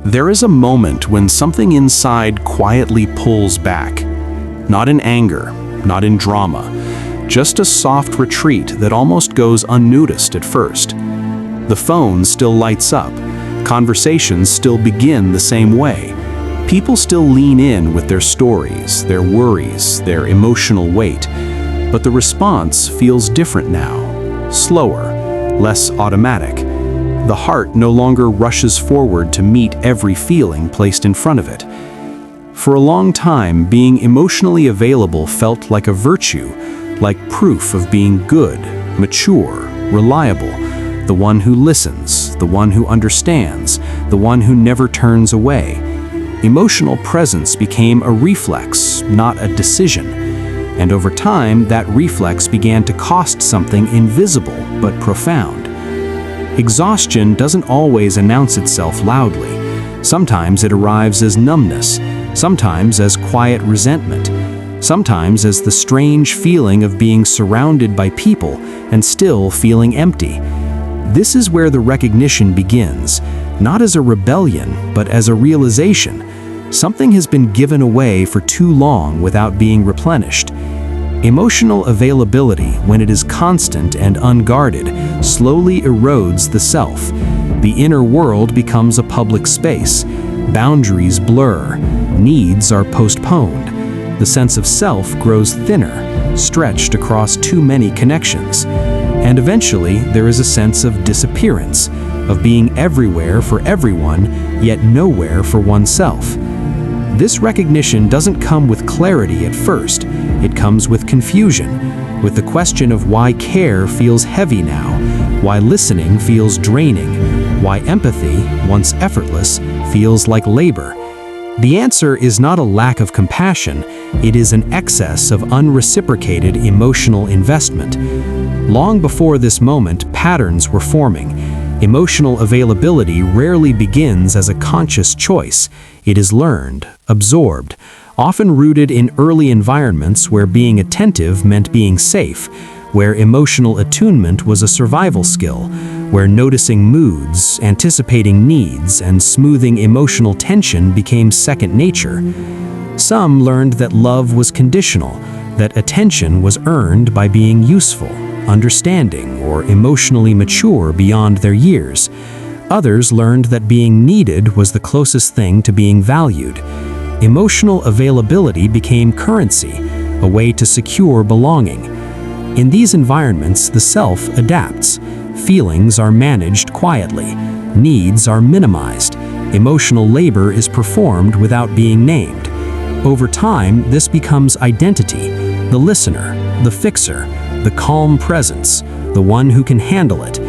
There is a moment when something inside quietly pulls back. Not in anger, not in drama, just a soft retreat that almost goes unnoticed at first. The phone still lights up, conversations still begin the same way. People still lean in with their stories, their worries, their emotional weight. But the response feels different now, slower, less automatic. The heart no longer rushes forward to meet every feeling placed in front of it. For a long time, being emotionally available felt like a virtue, like proof of being good, mature, reliable, the one who listens, the one who understands, the one who never turns away. Emotional presence became a reflex, not a decision. And over time, that reflex began to cost something invisible but profound. Exhaustion doesn't always announce itself loudly. Sometimes it arrives as numbness, sometimes as quiet resentment, sometimes as the strange feeling of being surrounded by people and still feeling empty. This is where the recognition begins, not as a rebellion, but as a realization. Something has been given away for too long without being replenished. Emotional availability, when it is constant and unguarded, slowly erodes the self. The inner world becomes a public space. Boundaries blur. Needs are postponed. The sense of self grows thinner, stretched across too many connections. And eventually, there is a sense of disappearance, of being everywhere for everyone, yet nowhere for oneself. This recognition doesn't come with clarity at first. It comes with confusion, with the question of why care feels heavy now, why listening feels draining, why empathy, once effortless, feels like labor. The answer is not a lack of compassion, it is an excess of unreciprocated emotional investment. Long before this moment, patterns were forming. Emotional availability rarely begins as a conscious choice. It is learned, absorbed, often rooted in early environments where being attentive meant being safe, where emotional attunement was a survival skill, where noticing moods, anticipating needs, and smoothing emotional tension became second nature. Some learned that love was conditional, that attention was earned by being useful, understanding, or emotionally mature beyond their years. Others learned that being needed was the closest thing to being valued. Emotional availability became currency, a way to secure belonging. In these environments, the self adapts. Feelings are managed quietly. Needs are minimized. Emotional labor is performed without being named. Over time, this becomes identity, the listener, the fixer, the calm presence, the one who can handle it.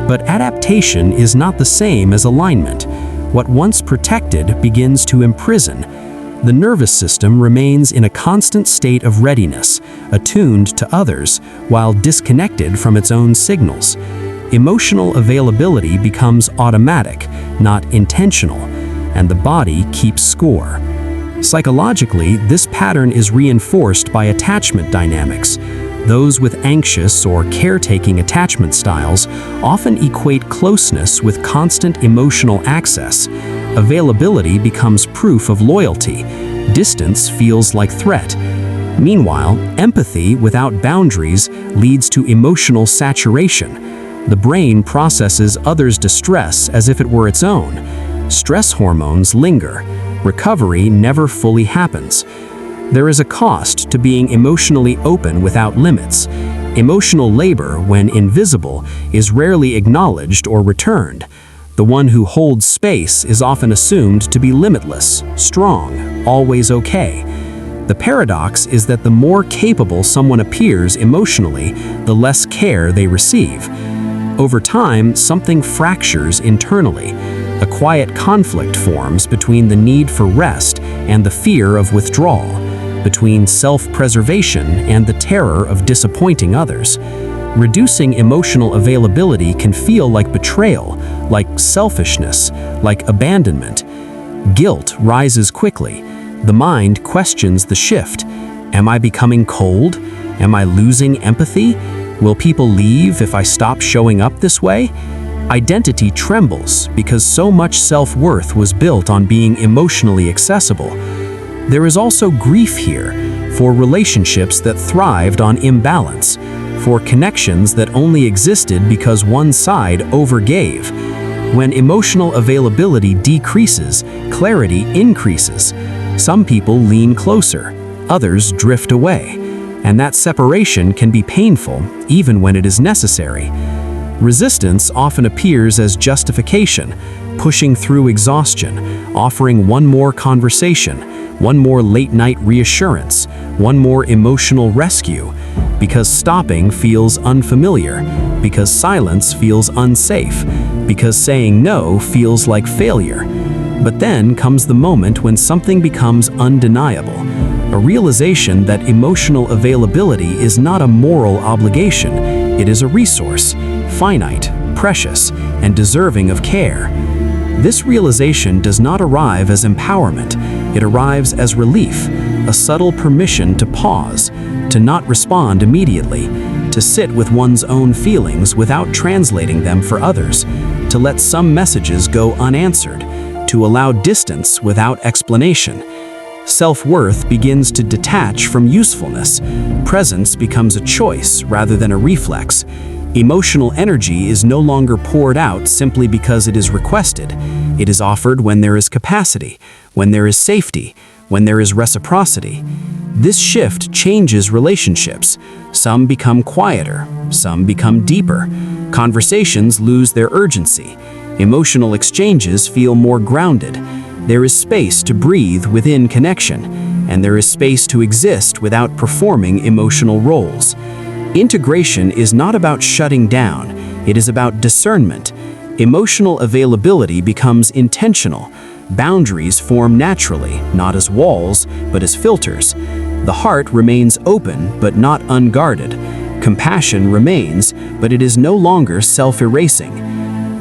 But adaptation is not the same as alignment. What once protected begins to imprison. The nervous system remains in a constant state of readiness, attuned to others, while disconnected from its own signals. Emotional availability becomes automatic, not intentional, and the body keeps score. Psychologically, this pattern is reinforced by attachment dynamics. Those with anxious or caretaking attachment styles often equate closeness with constant emotional access. Availability becomes proof of loyalty. Distance feels like threat. Meanwhile, empathy without boundaries leads to emotional saturation. The brain processes others' distress as if it were its own. Stress hormones linger. Recovery never fully happens. There is a cost to being emotionally open without limits. Emotional labor, when invisible, is rarely acknowledged or returned. The one who holds space is often assumed to be limitless, strong, always okay. The paradox is that the more capable someone appears emotionally, the less care they receive. Over time, something fractures internally. A quiet conflict forms between the need for rest and the fear of withdrawal, between self-preservation and the terror of disappointing others. Reducing emotional availability can feel like betrayal, like selfishness, like abandonment. Guilt rises quickly. The mind questions the shift. Am I becoming cold? Am I losing empathy? Will people leave if I stop showing up this way? Identity trembles because so much self-worth was built on being emotionally accessible. There is also grief here, for relationships that thrived on imbalance, for connections that only existed because one side overgave. When emotional availability decreases, clarity increases. Some people lean closer, others drift away, and that separation can be painful even when it is necessary. Resistance often appears as justification, pushing through exhaustion, offering one more conversation, one more late-night reassurance, one more emotional rescue, because stopping feels unfamiliar, because silence feels unsafe, because saying no feels like failure. But then comes the moment when something becomes undeniable, a realization that emotional availability is not a moral obligation, it is a resource, finite, precious, and deserving of care. This realization does not arrive as empowerment, it arrives as relief, a subtle permission to pause, to not respond immediately, to sit with one's own feelings without translating them for others, to let some messages go unanswered, to allow distance without explanation. Self-worth begins to detach from usefulness. Presence becomes a choice rather than a reflex. Emotional energy is no longer poured out simply because it is requested. It is offered when there is capacity, when there is safety, when there is reciprocity. This shift changes relationships. Some become quieter, some become deeper. Conversations lose their urgency. Emotional exchanges feel more grounded. There is space to breathe within connection, and there is space to exist without performing emotional roles. Integration is not about shutting down, it is about discernment. Emotional availability becomes intentional. Boundaries form naturally, not as walls, but as filters. The heart remains open, but not unguarded. Compassion remains, but it is no longer self-erasing.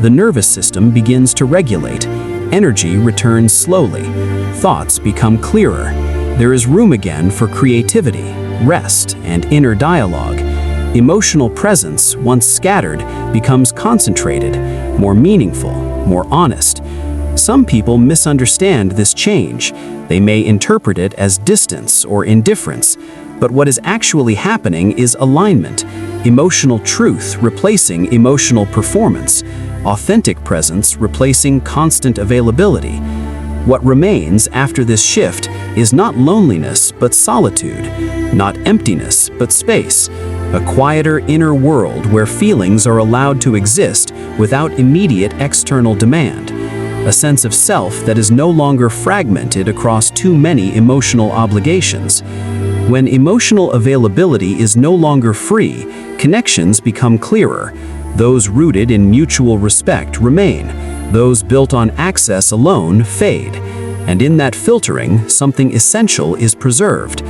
The nervous system begins to regulate. Energy returns slowly. Thoughts become clearer. There is room again for creativity, rest, and inner dialogue. Emotional presence, once scattered, becomes concentrated, more meaningful, more honest. Some people misunderstand this change. They may interpret it as distance or indifference, but what is actually happening is alignment, emotional truth replacing emotional performance, authentic presence replacing constant availability. What remains after this shift is not loneliness but solitude, not emptiness but space, a quieter inner world where feelings are allowed to exist without immediate external demand, a sense of self that is no longer fragmented across too many emotional obligations. When emotional availability is no longer free, connections become clearer. Those rooted in mutual respect remain. Those built on access alone fade. And in that filtering, something essential is preserved.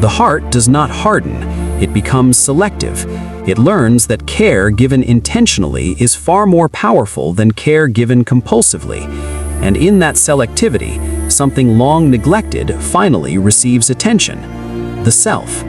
The heart does not harden, it becomes selective. It learns that care given intentionally is far more powerful than care given compulsively. And in that selectivity, something long neglected finally receives attention: the self.